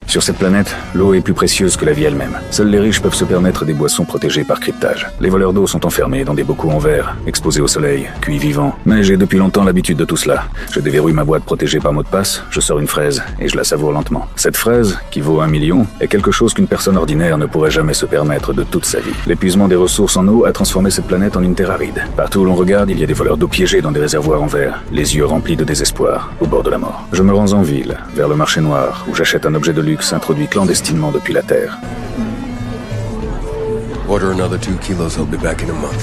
Sur cette planète, l'eau est plus précieuse que la vie elle-même. Seuls les riches peuvent se permettre des boissons protégées par cryptage. Les voleurs d'eau sont enfermés dans des bocaux en verre, exposés au soleil, cuits vivants. Mais j'ai depuis longtemps l'habitude de tout cela. Je déverrouille ma boîte protégée par mot de passe, je sors une fraise et je la savoure lentement. Cette fraise, qui vaut 1 million, est quelque chose qu'une personne ordinaire ne pourrait jamais se permettre de toute sa vie. L'épuisement des ressources en eau a transformé cette planète en une terre aride. Partout où l'on regarde, il y a des voleurs d'eau piégés dans des réservoirs en verre, les yeux remplis de désespoir, au bord de la mort. Je me rends en ville, vers le marché noir, où j'achète un objet de luxe introduit clandestinement depuis la Terre.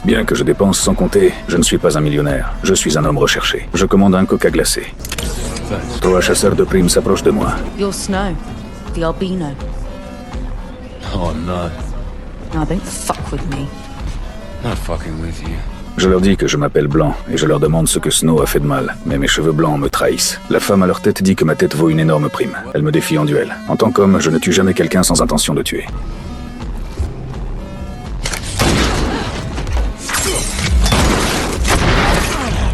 Bien que je dépense sans compter, je ne suis pas un millionnaire. Je suis un homme recherché. Je commande un coca glacé. Toi, chasseur de primes, s'approche de moi. You're Snow, the albino. No, I'm not. Now don't fuck with me. Not fucking with you. Je leur dis que je m'appelle Blanc et je leur demande ce que Snow a fait de mal. Mais mes cheveux blancs me trahissent. La femme à leur tête dit que ma tête vaut une énorme prime. Elle me défie en duel. En tant qu'homme, je ne tue jamais quelqu'un sans intention de tuer.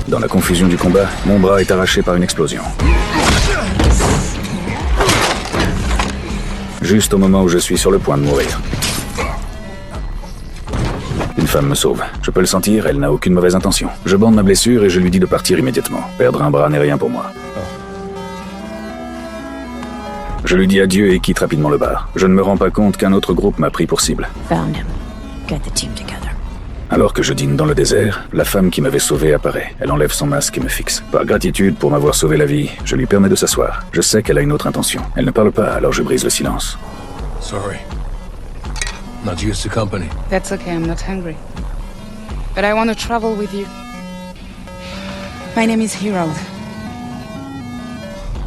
Dans la confusion du combat, mon bras est arraché par une explosion. Juste au moment où je suis sur le point de mourir. Une femme me sauve. Je peux le sentir, elle n'a aucune mauvaise intention. Je bande ma blessure et je lui dis de partir immédiatement. Perdre un bras n'est rien pour moi. Je lui dis adieu et quitte rapidement le bar. Je ne me rends pas compte qu'un autre groupe m'a pris pour cible. Found him. Get the team together. Alors que je dîne dans le désert, la femme qui m'avait sauvé apparaît. Elle enlève son masque et me fixe. Par gratitude pour m'avoir sauvé la vie, je lui permets de s'asseoir. Je sais qu'elle a une autre intention. Elle ne parle pas, alors je brise le silence. Sorry. Not used to company. That's okay, I'm not hungry. But I want to travel with you. My name is Harold.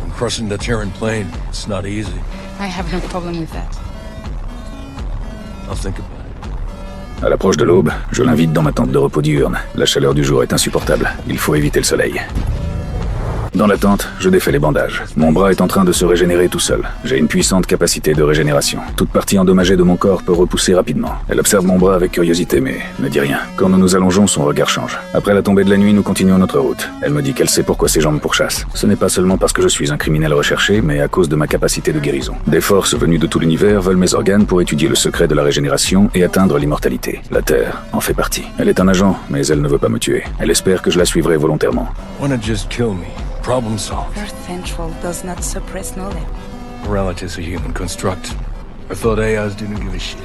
I'm crossing the Terran Plain. It's not easy. I have no problem with that. I'll think about it. À l'approche de l'aube, je l'invite dans ma tente de repos diurne. La chaleur du jour est insupportable. Il faut éviter le soleil. Dans la tente, je défais les bandages. Mon bras est en train de se régénérer tout seul. J'ai une puissante capacité de régénération. Toute partie endommagée de mon corps peut repousser rapidement. Elle observe mon bras avec curiosité, mais ne dit rien. Quand nous nous allongeons, son regard change. Après la tombée de la nuit, nous continuons notre route. Elle me dit qu'elle sait pourquoi ses jambes pourchassent. Ce n'est pas seulement parce que je suis un criminel recherché, mais à cause de ma capacité de guérison. Des forces venues de tout l'univers veulent mes organes pour étudier le secret de la régénération et atteindre l'immortalité. La Terre en fait partie. Elle est un agent, mais elle ne veut pas me tuer. Elle espère que je la suivrai volontairement. Wanna just kill me. Problem solved. Earth Central does not suppress knowledge. Morality is a human construct. I thought AIs didn't give a shit.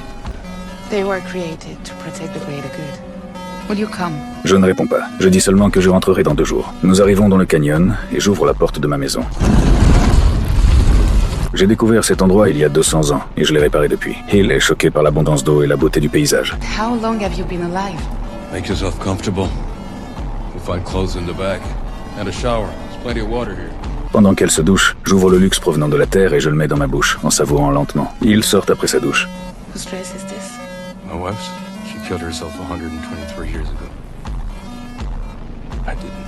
They were created to protect the greater good. Will you come? Je ne réponds pas. Je dis seulement que je rentrerai dans 2 jours. Nous arrivons dans le canyon et j'ouvre la porte de ma maison. J'ai découvert cet endroit il y a 200 ans et je l'ai réparé depuis. Hill est choqué par l'abondance d'eau et la beauté du paysage. How long have you been alive? Make yourself comfortable. You'll find clothes in the back. And a shower. There's plenty of water here. Pendant qu'elle se douche, j'ouvre le luxe provenant de la terre et je le mets dans ma bouche, en savourant lentement. Hill sort après sa douche. Whose dress is this? My wife's? She killed herself 123 years ago. I didn't.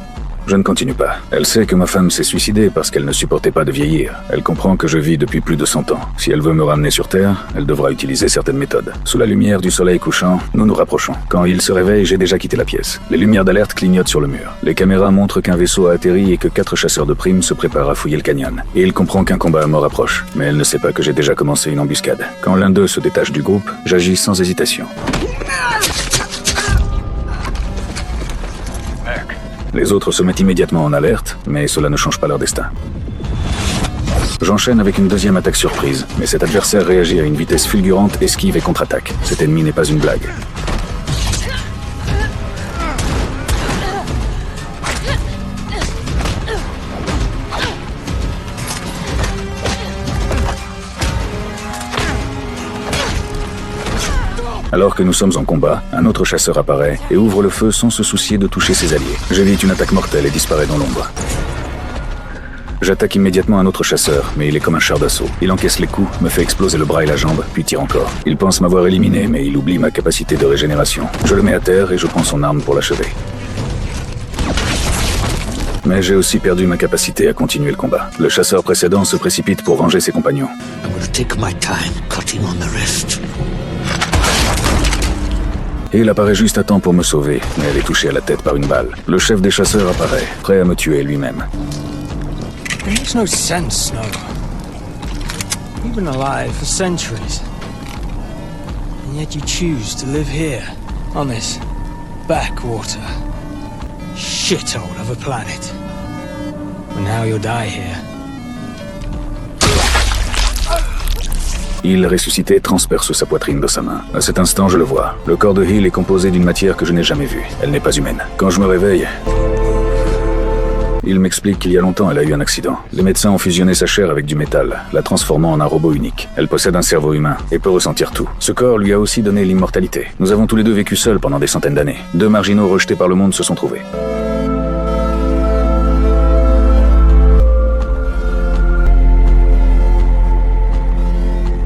Je ne continue pas. Elle sait que ma femme s'est suicidée parce qu'elle ne supportait pas de vieillir. Elle comprend que je vis depuis plus de 100 ans. Si elle veut me ramener sur Terre, elle devra utiliser certaines méthodes. Sous la lumière du soleil couchant, nous nous rapprochons. Quand il se réveille, j'ai déjà quitté la pièce. Les lumières d'alerte clignotent sur le mur. Les caméras montrent qu'un vaisseau a atterri et que 4 chasseurs de primes se préparent à fouiller le canyon. Et il comprend qu'un combat à mort approche. Mais elle ne sait pas que j'ai déjà commencé une embuscade. Quand l'un d'eux se détache du groupe, j'agis sans hésitation. Les autres se mettent immédiatement en alerte, mais cela ne change pas leur destin. J'enchaîne avec une deuxième attaque surprise, mais cet adversaire réagit à une vitesse fulgurante, esquive et contre-attaque. Cet ennemi n'est pas une blague. Alors que nous sommes en combat, un autre chasseur apparaît et ouvre le feu sans se soucier de toucher ses alliés. J'évite une attaque mortelle et disparais dans l'ombre. J'attaque immédiatement un autre chasseur, mais il est comme un char d'assaut. Il encaisse les coups, me fait exploser le bras et la jambe, puis tire encore. Il pense m'avoir éliminé, mais il oublie ma capacité de régénération. Je le mets à terre et je prends son arme pour l'achever. Mais j'ai aussi perdu ma capacité à continuer le combat. Le chasseur précédent se précipite pour venger ses compagnons. I'm gonna take my time cutting on the wrist. Et il apparaît juste à temps pour me sauver, mais elle est touchée à la tête par une balle. Le chef des chasseurs apparaît, prêt à me tuer lui-même. It makes no sense, Snow. You've been alive for centuries. And yet you choose to live here, on this backwater shithole of a planet. And now you'll die here. Hill ressuscité transperce sa poitrine de sa main. À cet instant, je le vois. Le corps de Hill est composé d'une matière que je n'ai jamais vue. Elle n'est pas humaine. Quand je me réveille, il m'explique qu'il y a longtemps, elle a eu un accident. Les médecins ont fusionné sa chair avec du métal, la transformant en un robot unique. Elle possède un cerveau humain et peut ressentir tout. Ce corps lui a aussi donné l'immortalité. Nous avons tous les deux vécu seuls pendant des centaines d'années. Deux marginaux rejetés par le monde se sont trouvés.